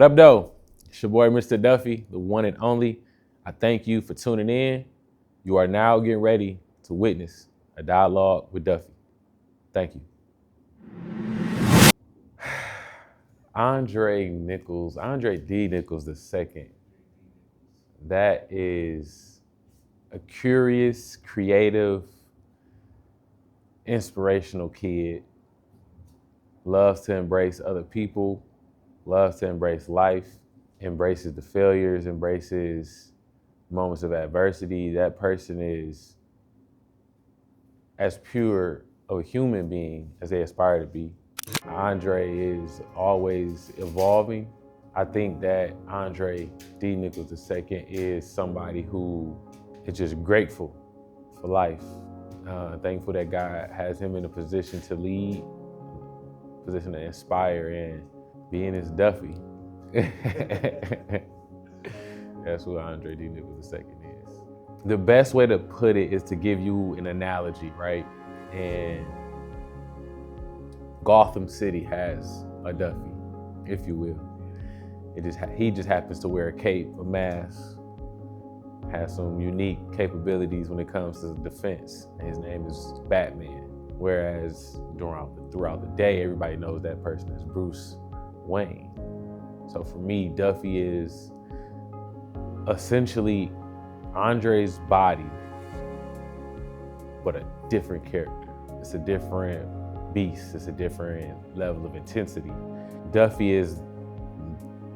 What up, though? It's your boy, Mr. Duffy, the one and only. I thank you for tuning in. You are now getting ready to witness a dialogue with Duffy. Thank you. Andrei D. Nichols II. That is a curious, creative, inspirational kid. Loves to embrace other people, loves to embrace life, embraces the failures, embraces moments of adversity. That person is as pure of a human being as they aspire to be. Andrei is always evolving. I think that Andrei D. Nichols II is somebody who is just grateful for life. Thankful that God has him in a position to lead, position to inspire, and being his Duffy. That's who Andrei D. Nichols II is. The best way to put it is to give you an analogy, right? And Gotham City has a Duffy, if you will. He just happens to wear a cape, a mask, has some unique capabilities when it comes to defense. And his name is Batman. Whereas throughout the day, everybody knows that person is Bruce Wayne. So for me, Duffy is essentially Andrei's body, but a different character. It's a different beast. It's a different level of intensity. Duffy is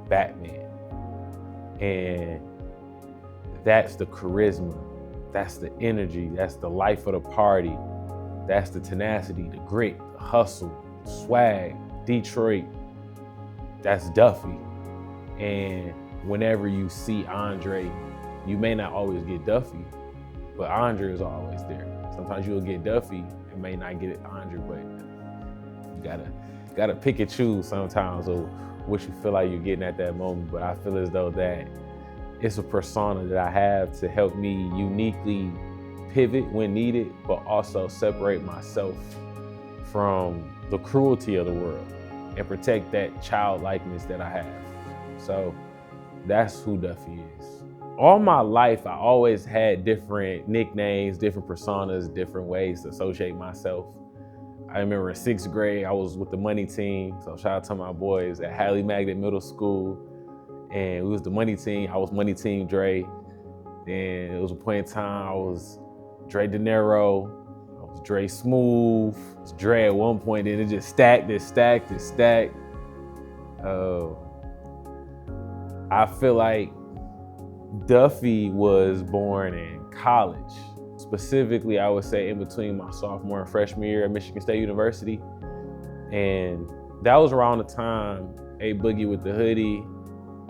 Batman. And that's the charisma, that's the energy, that's the life of the party, that's the tenacity, the grit, the hustle, swag, Detroit. That's Duffy. And whenever you see Andrei, you may not always get Duffy, but Andrei is always there. Sometimes you'll get Duffy and may not get Andrei, but you gotta pick and choose sometimes of what you feel like you're getting at that moment. But I feel as though that it's a persona that I have to help me uniquely pivot when needed, but also separate myself from the cruelty of the world and protect that childlikeness that I have. So that's who Duffy is. All my life, I always had different nicknames, different personas, different ways to associate myself. I remember in 6th grade, I was with the money team. So shout out to my boys at Hadley Magnet Middle School. And we was the money team. I was money team Dre. Then it was a point in time I was Dre De Niro. I was Dre Smooth. It was Dre at one point. Then it just stacked. I feel like Duffy was born in college. Specifically, I would say in between my sophomore and freshman year at Michigan State University. And that was around the time A Boogie with the hoodie,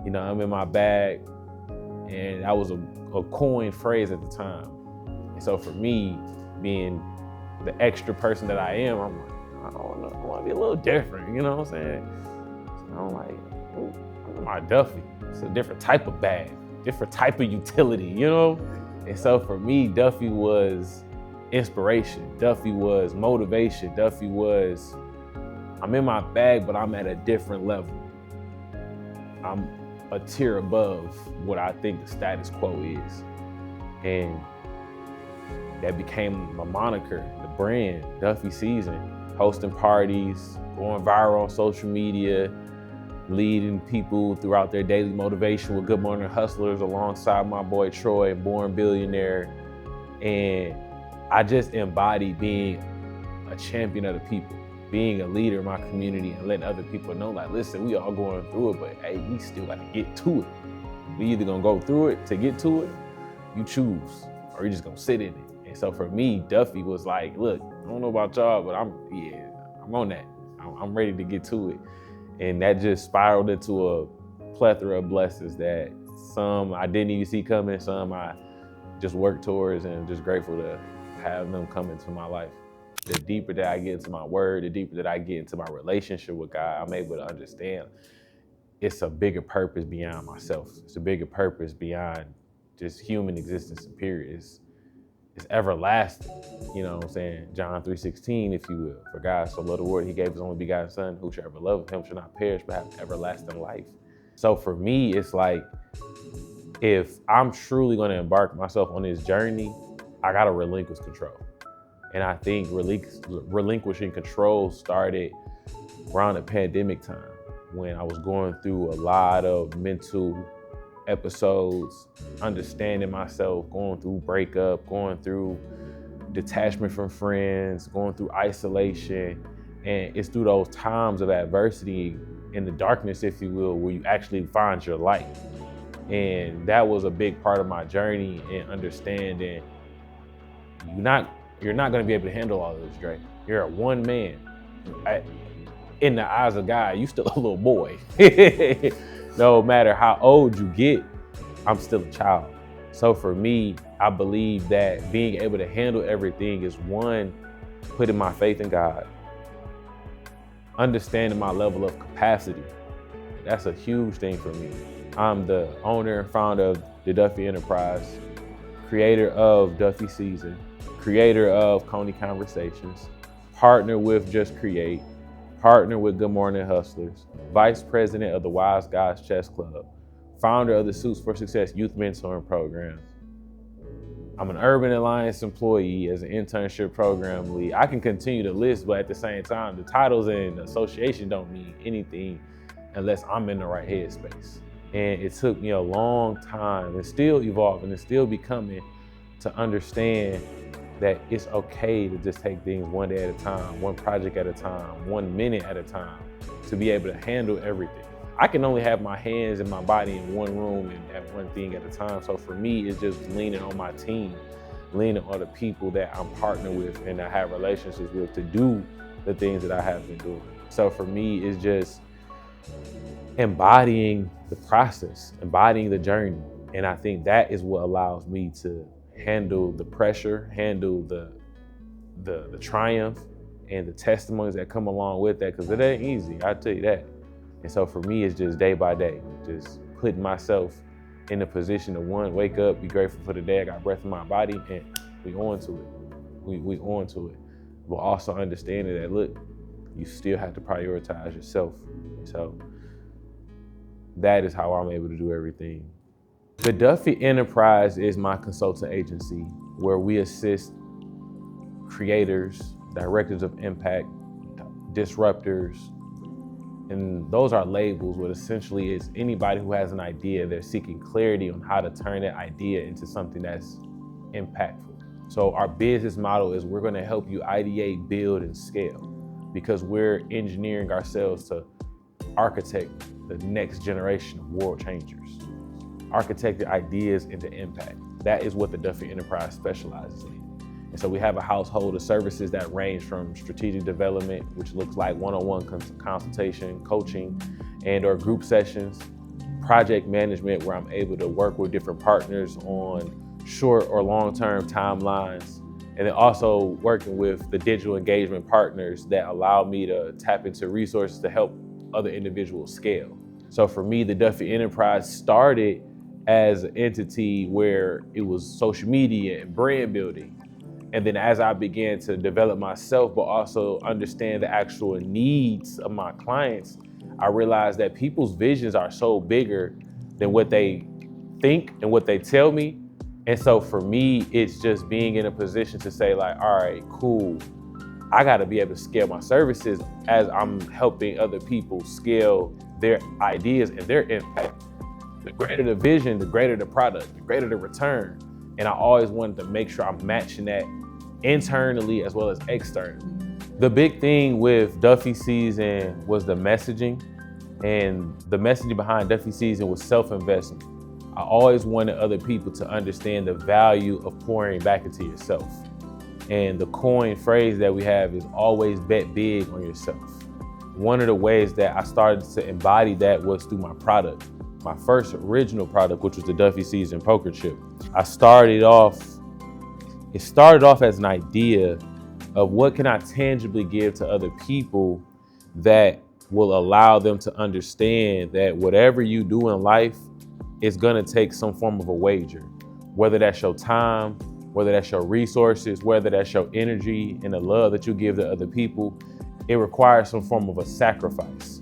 you know, I'm in my bag. And that was a coined phrase at the time. And so for me, being the extra person that I am, I'm like, I don't know, I want to be a little different, you know what I'm saying? So I'm like, I'm my Duffy. It's a different type of bag, different type of utility, you know? And so for me, Duffy was inspiration. Duffy was motivation. Duffy was, I'm in my bag, but I'm at a different level. I'm a tier above what I think the status quo is. And that became my moniker, the brand, Duffy Season. Hosting parties, going viral on social media, leading people throughout their daily motivation with Good Morning Hustlers alongside my boy Troy, Born Billionaire. And I just embodied being a champion of the people, being a leader in my community and letting other people know, like, listen, we all going through it, but hey, we still got to get to it. We either gonna go through it to get to it, you choose, or you just gonna sit in it. And so for me, Duffy was like, look, I don't know about y'all, but I'm on that. I'm ready to get to it. And that just spiraled into a plethora of blessings that some I didn't even see coming, some I just worked towards, and I'm just grateful to have them come into my life. The deeper that I get into my word, the deeper that I get into my relationship with God, I'm able to understand it's a bigger purpose beyond myself. It's a bigger purpose beyond just human existence, period. It's everlasting, you know what I'm saying? John 3:16, if you will. For God so loved the world, he gave his only begotten son, who shall ever love him shall not perish, but have everlasting life. So for me, it's like, if I'm truly going to embark myself on this journey, I got to relinquish control. And I think relinquishing control started around the pandemic time, when I was going through a lot of mental episodes, understanding myself, going through breakup, going through detachment from friends, going through isolation. And it's through those times of adversity, in the darkness, if you will, where you actually find your light. And that was a big part of my journey in understanding you're not going to be able to handle all of this, Dre. You're a one man. In the eyes of God, you still a little boy. No matter how old you get, I'm still a child. So for me, I believe that being able to handle everything is, one, putting my faith in God, understanding my level of capacity. That's a huge thing for me. I'm the owner and founder of the Duffy Enterprise, creator of Duffy Season, creator of Coney Conversations, partner with Just Create, partner with Good Morning Hustlers, vice president of the Wise Guys Chess Club, founder of the Suits for Success Youth Mentoring Program. I'm an Urban Alliance employee as an internship program lead. I can continue to list, but at the same time, the titles and association don't mean anything unless I'm in the right headspace. And it took me a long time, and still evolving and still becoming, to understand that it's okay to just take things one day at a time, one project at a time, 1 minute at a time, to be able to handle everything. I can only have my hands and my body in one room and at one thing at a time. So for me, it's just leaning on my team, leaning on the people that I'm partnered with and I have relationships with to do the things that I have been doing. So for me, it's just embodying the process, embodying the journey. And I think that is what allows me to handle the pressure, handle the triumph and the testimonies that come along with that, because it ain't easy, I'll tell you that. And so for me, it's just day by day, just putting myself in a position to, one, wake up, be grateful for the day I got breath in my body, and we on to it. We on to it. But also understanding that, look, you still have to prioritize yourself. So that is how I'm able to do everything. The Duffy Enterprise is my consulting agency where we assist creators, directors of impact, disruptors, and those are labels. What essentially is anybody who has an idea, they're seeking clarity on how to turn that idea into something that's impactful. So our business model is, we're gonna help you ideate, build, and scale, because we're engineering ourselves to architect the next generation of world changers. Architect the ideas into impact. That is what the Duffy Enterprise specializes in. And so we have a household of services that range from strategic development, which looks like one-on-one consultation, coaching, and or group sessions, project management, where I'm able to work with different partners on short or long-term timelines, and then also working with the digital engagement partners that allow me to tap into resources to help other individuals scale. So for me, the Duffy Enterprise started as an entity where it was social media and brand building. And then as I began to develop myself, but also understand the actual needs of my clients, I realized that people's visions are so bigger than what they think and what they tell me. And so for me, it's just being in a position to say, like, all right, cool. I gotta be able to scale my services as I'm helping other people scale their ideas and their impact. The greater the vision, the greater the product, the greater the return. And I always wanted to make sure I'm matching that internally as well as externally. The big thing with Duffy Season was the messaging, and the messaging behind Duffy Season was self-investment. I always wanted other people to understand the value of pouring back into yourself. And the coin phrase that we have is always bet big on yourself. One of the ways that I started to embody that was through my product. My first original product, which was the Duffy Season poker chip. It started off as an idea of what can I tangibly give to other people that will allow them to understand that whatever you do in life is gonna take some form of a wager, whether that's your time, whether that's your resources, whether that's your energy and the love that you give to other people. It requires some form of a sacrifice.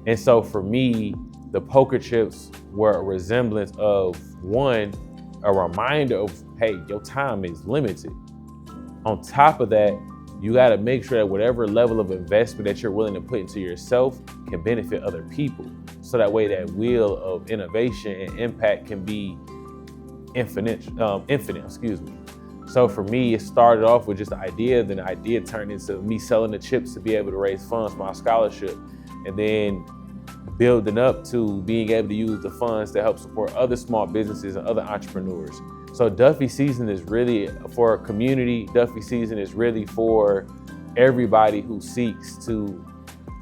And so for me, the poker chips were a resemblance of one, a reminder of, hey, your time is limited. On top of that, you gotta make sure that whatever level of investment that you're willing to put into yourself can benefit other people. So that way that wheel of innovation and impact can be infinite. So for me, it started off with just an idea, then the idea turned into me selling the chips to be able to raise funds for my scholarship, and then building up to being able to use the funds to help support other small businesses and other entrepreneurs. So Duffy Season is really for a community. Duffy Season is really for everybody who seeks to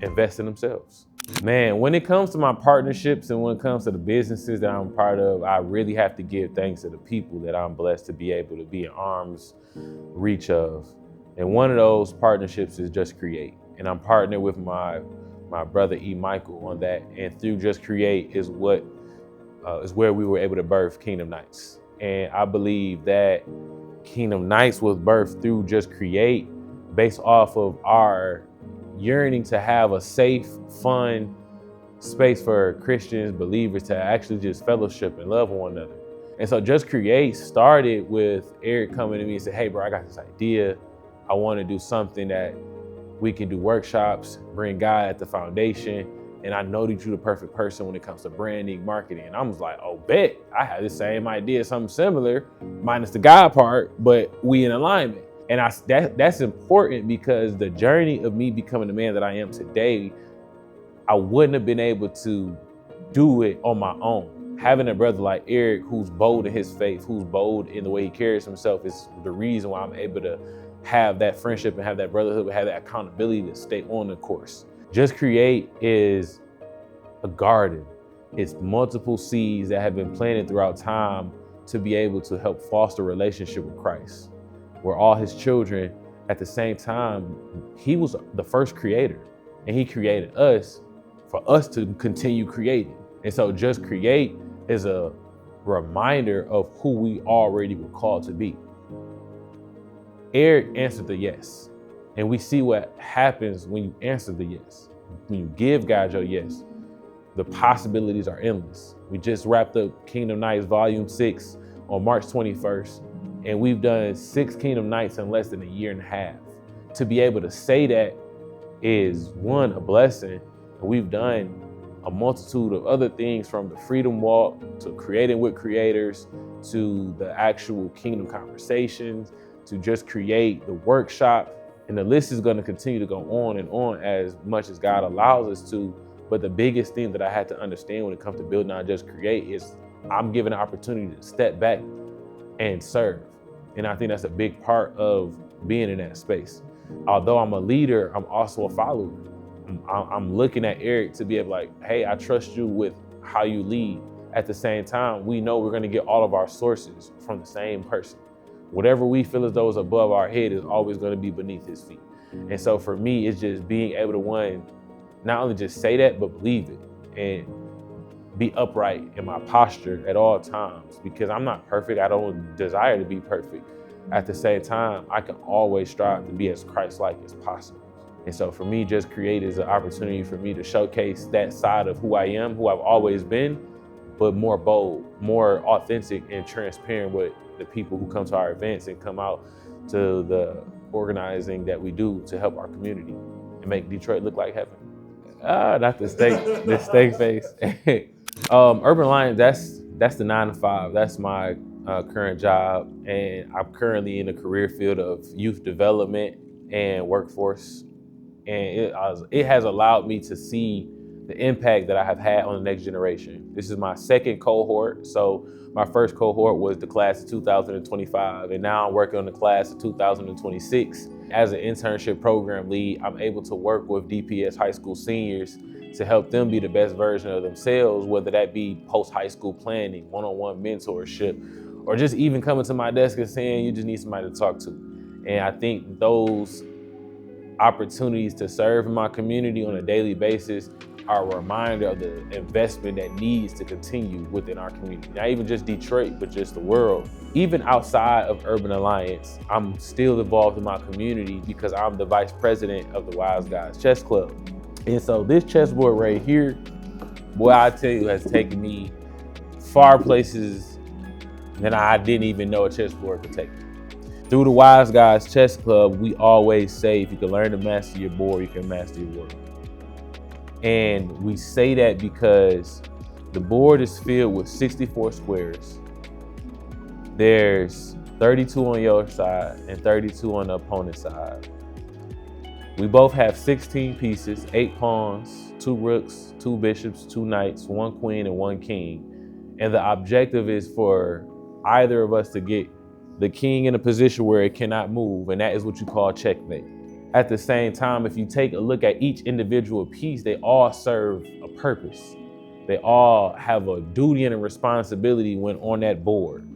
invest in themselves. Man, when it comes to my partnerships and when it comes to the businesses that I'm part of, I really have to give thanks to the people that I'm blessed to be able to be in arm's reach of. And one of those partnerships is Just Create. And I'm partnered with my brother E. Michael on that. And through Just Create is where we were able to birth Kingdom Nights. And I believe that Kingdom Nights was birthed through Just Create based off of our yearning to have a safe, fun space for Christians, believers to actually just fellowship and love one another. And so Just Create started with Eric coming to me and said, hey bro, I got this idea. I want to do something that we can do workshops, bring God at the foundation. And I know that you're the perfect person when it comes to branding, marketing. And I was like, oh, bet. I had the same idea, something similar, minus the God part, but we in alignment. And that's important because the journey of me becoming the man that I am today, I wouldn't have been able to do it on my own. Having a brother like Eric, who's bold in his faith, who's bold in the way he carries himself, is the reason why I'm able to have that friendship and have that brotherhood, and have that accountability to stay on the course. Just Create is a garden. It's multiple seeds that have been planted throughout time to be able to help foster a relationship with Christ. We're all his children. At the same time, he was the first creator, and he created us for us to continue creating. And so Just Create is a reminder of who we already were called to be. Eric answered the yes. And we see what happens when you answer the yes. When you give God your yes, the possibilities are endless. We just wrapped up Kingdom Nights Volume 6 on March 21st. And we've done 6 Kingdom Nights in less than a year and a half. To be able to say that is, one, a blessing. And we've done a multitude of other things, from the Freedom Walk to Creating with Creators to the actual Kingdom Conversations to Just Create, the workshop. And the list is going to continue to go on and on as much as God allows us to. But the biggest thing that I had to understand when it comes to building on Just Create is I'm given an opportunity to step back and serve. And I think that's a big part of being in that space. Although I'm a leader, I'm also a follower. I'm looking at Eric to be able, like, hey, I trust you with how you lead. At the same time, we know we're going to get all of our sources from the same person. Whatever we feel as though is above our head is always going to be beneath his feet. And so for me, it's just being able to, one, not only just say that, but believe it and be upright in my posture at all times, because I'm not perfect. I don't desire to be perfect. At the same time, I can always strive to be as Christ-like as possible. And so for me, Just Create is an opportunity for me to showcase that side of who I am, who I've always been, but more bold, more authentic and transparent with the people who come to our events and come out to the organizing that we do to help our community and make Detroit look like heaven. Not the steak face. Urban Alliance, that's the 9 to 5. That's my current job. And I'm currently in the career field of youth development and workforce. And it has allowed me to see the impact that I have had on the next generation. This is my second cohort. So my first cohort was the class of 2025, and now I'm working on the class of 2026. As an internship program lead, I'm able to work with DPS high school seniors to help them be the best version of themselves, whether that be post-high school planning, one-on-one mentorship, or just even coming to my desk and saying, you just need somebody to talk to. And I think those opportunities to serve in my community on a daily basis are a reminder of the investment that needs to continue within our community. Not even just Detroit, but just the world. Even outside of Urban Alliance, I'm still involved in my community because I'm the vice president of the Wise Guys Chess Club. And so this chessboard right here, boy, I tell you, has taken me far places than I didn't even know a chessboard could take me. Through the Wise Guys Chess Club, we always say, if you can learn to master your board, you can master your world. And we say that because the board is filled with 64 squares. There's 32 on your side and 32 on the opponent's side. We both have 16 pieces, 8 pawns, 2 rooks, 2 bishops, 2 knights, 1 queen, and 1 king. And the objective is for either of us to get the king in a position where it cannot move, and that is what you call checkmate. At the same time, if you take a look at each individual piece, they all serve a purpose. They all have a duty and a responsibility when on that board.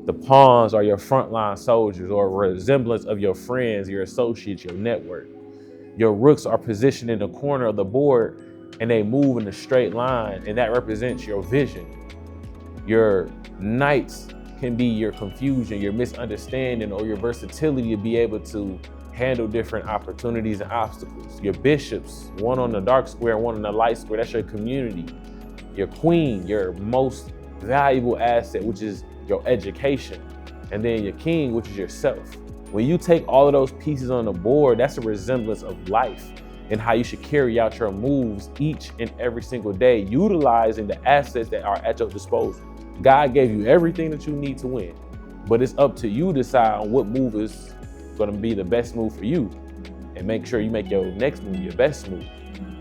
The pawns are your frontline soldiers, or a resemblance of your friends, your associates, your network. Your rooks are positioned in the corner of the board and they move in a straight line, and that represents your vision. Your knights can be your confusion, your misunderstanding, or your versatility to be able to handle different opportunities and obstacles. Your bishops, one on the dark square, one on the light square, that's your community. Your queen, your most valuable asset, which is your education. And then your king, which is yourself. When you take all of those pieces on the board, that's a resemblance of life and how you should carry out your moves each and every single day, utilizing the assets that are at your disposal. God gave you everything that you need to win, but it's up to you to decide on what move is going to be the best move for you, and make sure you make your next move your best move.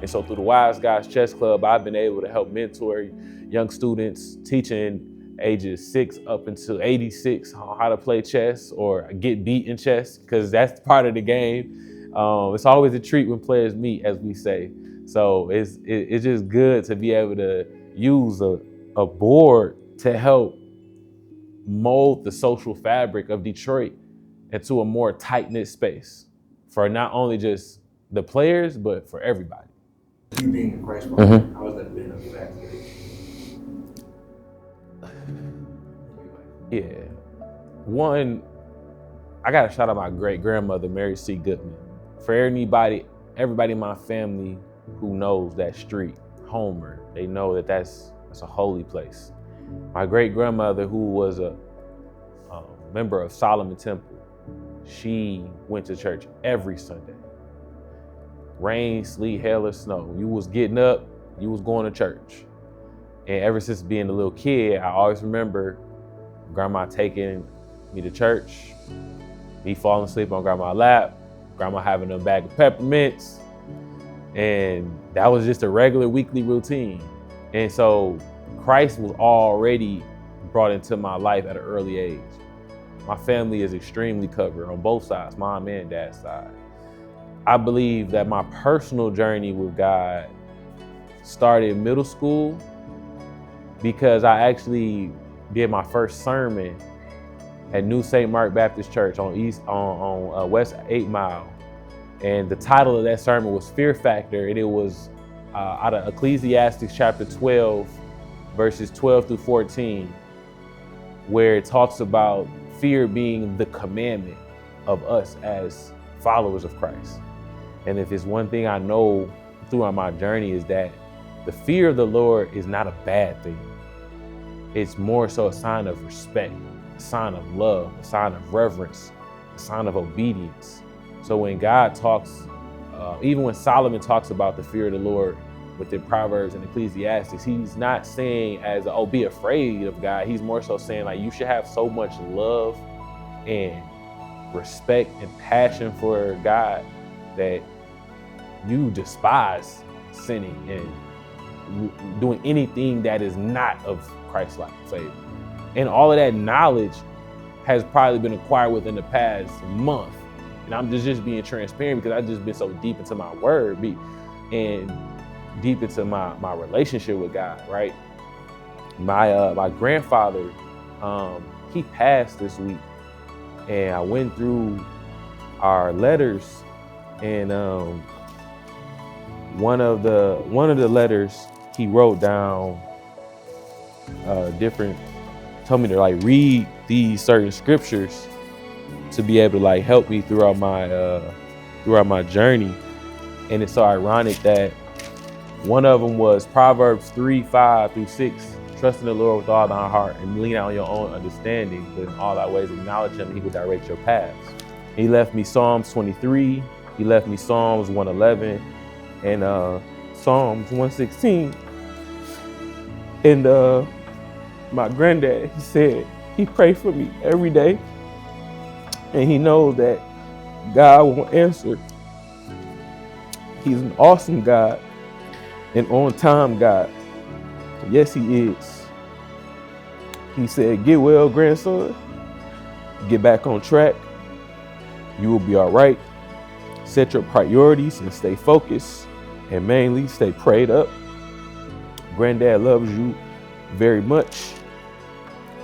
And so through the Wise Guys Chess Club, I've been able to help mentor young students, teaching ages 6 up until 86 on how to play chess or get beat in chess, because that's part of the game. It's always a treat when players meet, as we say. So it's just good to be able to use a board to help mold the social fabric of Detroit into a more tight-knit space for not only just the players, but for everybody. You being a Christ follower, how has that been of your activity? Yeah. One, I got to shout out my great-grandmother, Mary C. Goodman. For everybody in my family who knows that street, Homer, they know that that's a holy place. My great-grandmother, who was a member of Solomon Temple, she went to church every Sunday. Rain, sleet, hail, or snow. You was getting up, you was going to church. And ever since being a little kid, I always remember Grandma taking me to church, me falling asleep on Grandma's lap, Grandma having a bag of peppermints, and that was just a regular weekly routine. And so Christ was already brought into my life at an early age. My family is extremely covered on both sides, mom and dad's side. I believe that my personal journey with God started in middle school because I actually did my first sermon at New St. Mark Baptist Church on West 8 Mile. And the title of that sermon was Fear Factor, and it was out of Ecclesiastes chapter 12, verses 12 through 14, where it talks about fear being the commandment of us as followers of Christ. And if it's one thing I know throughout my journey is that the fear of the Lord is not a bad thing. It's more so a sign of respect, a sign of love, a sign of reverence, a sign of obedience. So when God talks, even when Solomon talks about the fear of the Lord within Proverbs and Ecclesiastes, he's not saying as, oh, be afraid of God. He's more so saying like you should have so much love and respect and passion for God that you despise sinning and doing anything that is not of Christ-like favor. And all of that knowledge has probably been acquired within the past month. And I'm just being transparent because I've just been so deep into my word and deep into my relationship with God, right? My grandfather, he passed this week, and I went through our letters, and one of the letters he wrote down told me to like read these certain scriptures to be able to like help me throughout my journey. And it's so ironic that One of them was Proverbs 3:5-6. Trust in the Lord with all thy heart and lean out on your own understanding, but in all thy ways acknowledge him and he will direct your paths. He left me Psalms 23. He left me Psalms 111 and Psalms 116. And my granddad, he said he prayed for me every day. And he knows that God will answer. He's an awesome God, an on-time God. Yes, he is. He said, get well, grandson. Get back on track. You will be all right. Set your priorities and stay focused. And mainly stay prayed up. Granddad loves you very much.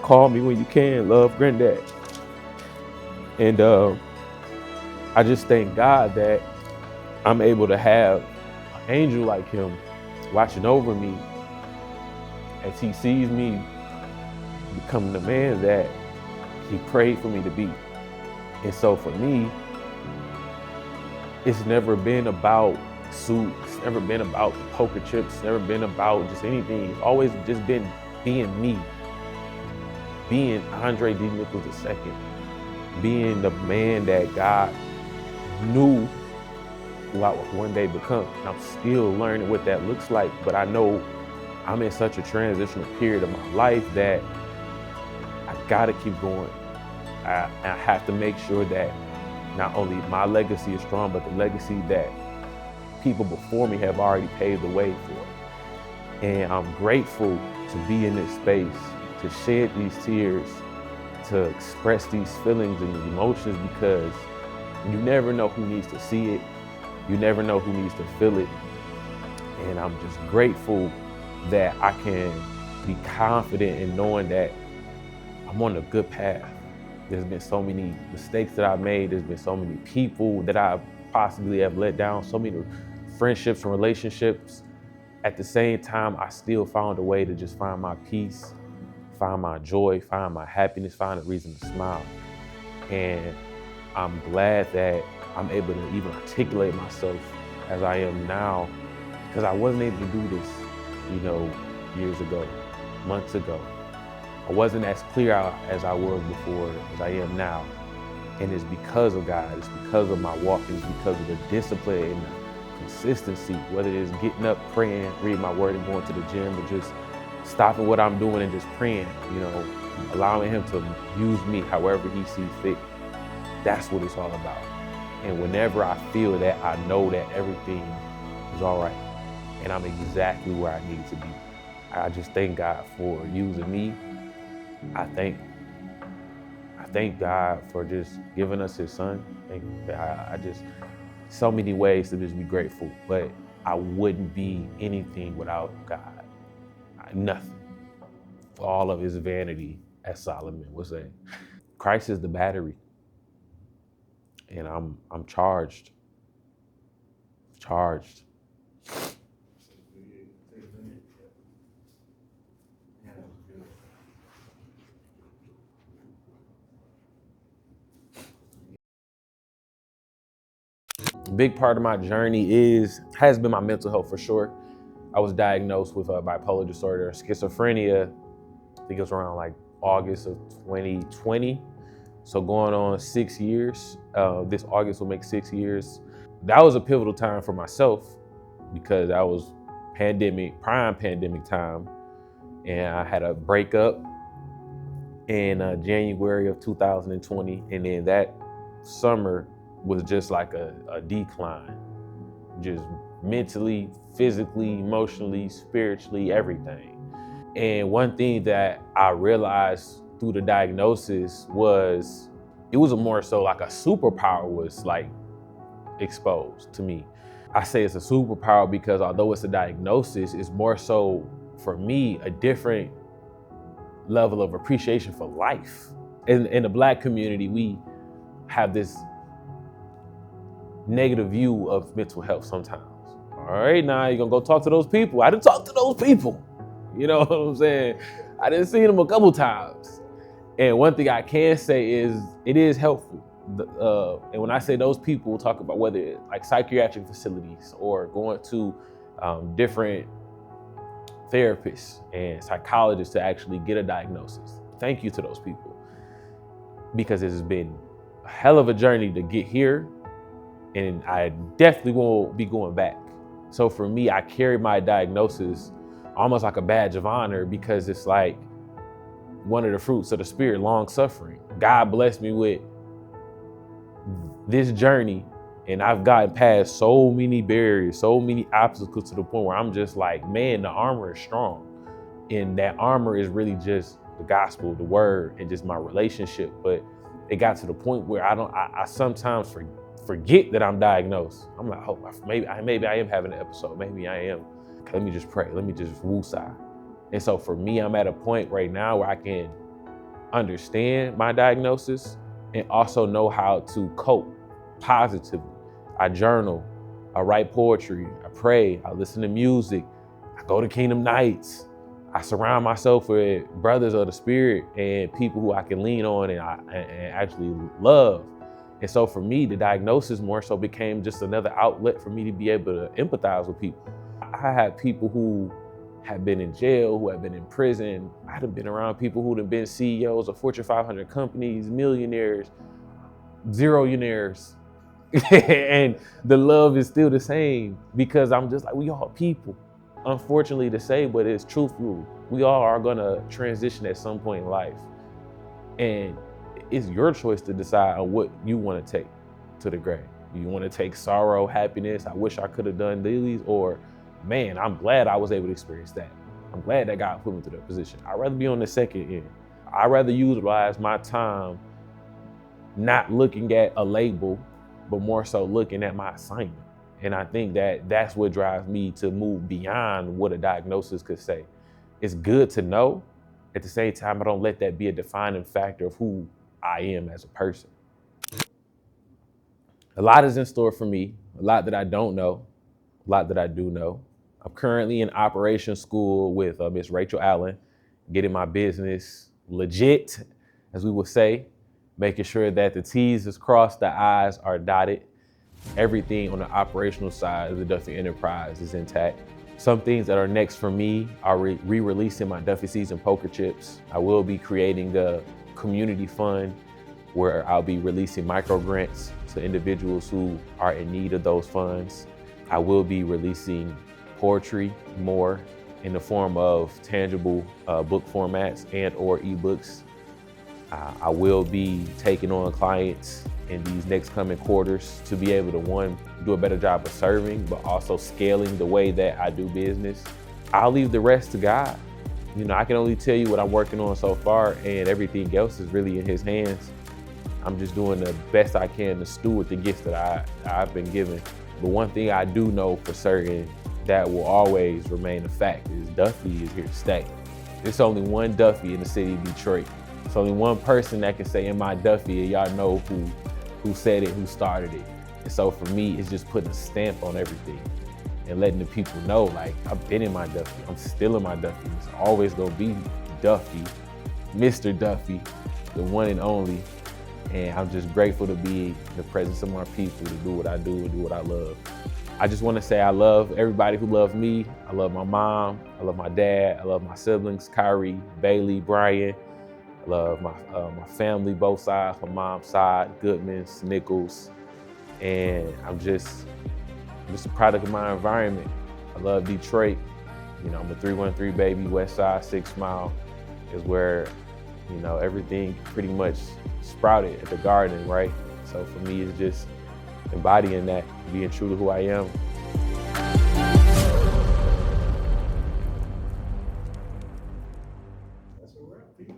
Call me when you can. Love, Granddad. And I just thank God that I'm able to have an angel like him watching over me as he sees me becoming the man that he prayed for me to be. And so for me, it's never been about suits, it's never been about the poker chips, it's never been about just anything. It's always just been being me, being Andrei D. Nichols II, being the man that God knew who I would one day become. And I'm still learning what that looks like, but I know I'm in such a transitional period of my life that I gotta keep going. I have to make sure that not only my legacy is strong, but the legacy that people before me have already paved the way for. And I'm grateful to be in this space, to shed these tears, to express these feelings and these emotions, because you never know who needs to see it. You never know who needs to feel it. And I'm just grateful that I can be confident in knowing that I'm on a good path. There's been so many mistakes that I've made. There's been so many people that I possibly have let down, so many friendships and relationships. At the same time, I still found a way to just find my peace, find my joy, find my happiness, find a reason to smile. And I'm glad that I'm able to even articulate myself as I am now, because I wasn't able to do this, years ago, months ago. I wasn't as clear as I was before as I am now. And it's because of God, it's because of my walk, it's because of the discipline and the consistency, whether it is getting up, praying, reading my word and going to the gym, or just stopping what I'm doing and just praying, allowing him to use me however he sees fit. That's what it's all about. And whenever I feel that, I know that everything is all right. And I'm exactly where I need to be. I just thank God for using me. I thank God for just giving us his son. I just, so many ways to just be grateful, but I wouldn't be anything without God. Nothing. For all of his vanity, as Solomon would say. Christ is the battery. And I'm charged. Charged. A big part of my journey has been my mental health for sure. I was diagnosed with bipolar disorder, schizophrenia. I think it was around like August of 2020. So going on 6 years. This August will make 6 years. That was a pivotal time for myself because that was prime pandemic time. And I had a breakup in January of 2020. And then that summer was just like a decline, just mentally, physically, emotionally, spiritually, everything. And one thing that I realized through the diagnosis was it was more so like a superpower was like exposed to me. I say it's a superpower because although it's a diagnosis, it's more so for me a different level of appreciation for life. In the Black community, we have this negative view of mental health sometimes. All right, now you're gonna go talk to those people. I didn't talk to those people. You know what I'm saying? I didn't see them a couple times. And one thing I can say is it is helpful. And when I say those people, we'll talk about whether it's like psychiatric facilities or going to different therapists and psychologists to actually get a diagnosis. Thank you to those people, because it's been a hell of a journey to get here, and I definitely won't be going back. So for me, I carry my diagnosis almost like a badge of honor, because it's like one of the fruits of the spirit, long suffering. God blessed me with this journey, and I've gotten past so many barriers, so many obstacles, to the point where I'm just like, man, the armor is strong. And that armor is really just the gospel, the word, and just my relationship. But it got to the point where I sometimes forget that I'm diagnosed. I'm like, oh, maybe I am having an episode. Maybe I am. Let me just pray. Let me just woosah. And so for me, I'm at a point right now where I can understand my diagnosis and also know how to cope positively. I journal, I write poetry, I pray, I listen to music, I go to Kingdom Nights. I surround myself with brothers of the spirit and people who I can lean on and actually love. And so for me, the diagnosis more so became just another outlet for me to be able to empathize with people. I had people who have been in jail, who have been in prison. I've been around people who have been CEOs of Fortune 500 companies, millionaires, zeroionaires. And the love is still the same, because I'm just like, we all people. Unfortunately to say, but it's truthful. We all are gonna transition at some point in life. And it's your choice to decide on what you wanna take to the grave. You wanna take sorrow, happiness, I wish I could have done these, or man, I'm glad I was able to experience that. I'm glad that God put me to that position. I'd rather be on the second end. I'd rather utilize my time not looking at a label, but more so looking at my assignment. And I think that that's what drives me to move beyond what a diagnosis could say. It's good to know. At the same time, I don't let that be a defining factor of who I am as a person. A lot is in store for me, a lot that I don't know, a lot that I do know. I'm currently in operations school with Miss Rachel Allen, getting my business legit, as we would say, making sure that the T's is crossed, the I's are dotted. Everything on the operational side of the Duffy Enterprise is intact. Some things that are next for me are re-releasing my Duffy Season poker chips. I will be creating a community fund where I'll be releasing micro grants to individuals who are in need of those funds. I will be releasing poetry more in the form of tangible book formats and or ebooks. I will be taking on clients in these next coming quarters to be able to, one, do a better job of serving, but also scaling the way that I do business. I'll leave the rest to God. You know, I can only tell you what I'm working on so far, and everything else is really in His hands. I'm just doing the best I can to steward the gifts that I've been given. But one thing I do know for certain that will always remain a fact is Duffy is here to stay. There's only one Duffy in the city of Detroit. There's only one person that can say, "In my Duffy," and y'all know who said it, who started it. And so for me, it's just putting a stamp on everything and letting the people know, like, I've been in my Duffy. I'm still in my Duffy. It's always gonna be Duffy, Mr. Duffy, the one and only. And I'm just grateful to be in the presence of my people, to do what I do and do what I love. I just want to say I love everybody who loves me. I love my mom. I love my dad. I love my siblings, Kyrie, Bailey, Brian. I love my family, both sides, my mom's side, Goodmans, Nichols. And I'm just a product of my environment. I love Detroit. You know, I'm a 313 baby. West Side, 6 Mile is where, you know, everything pretty much sprouted at the garden, right? So for me, it's just embodying that, being true to who I am. That's a wrap, people.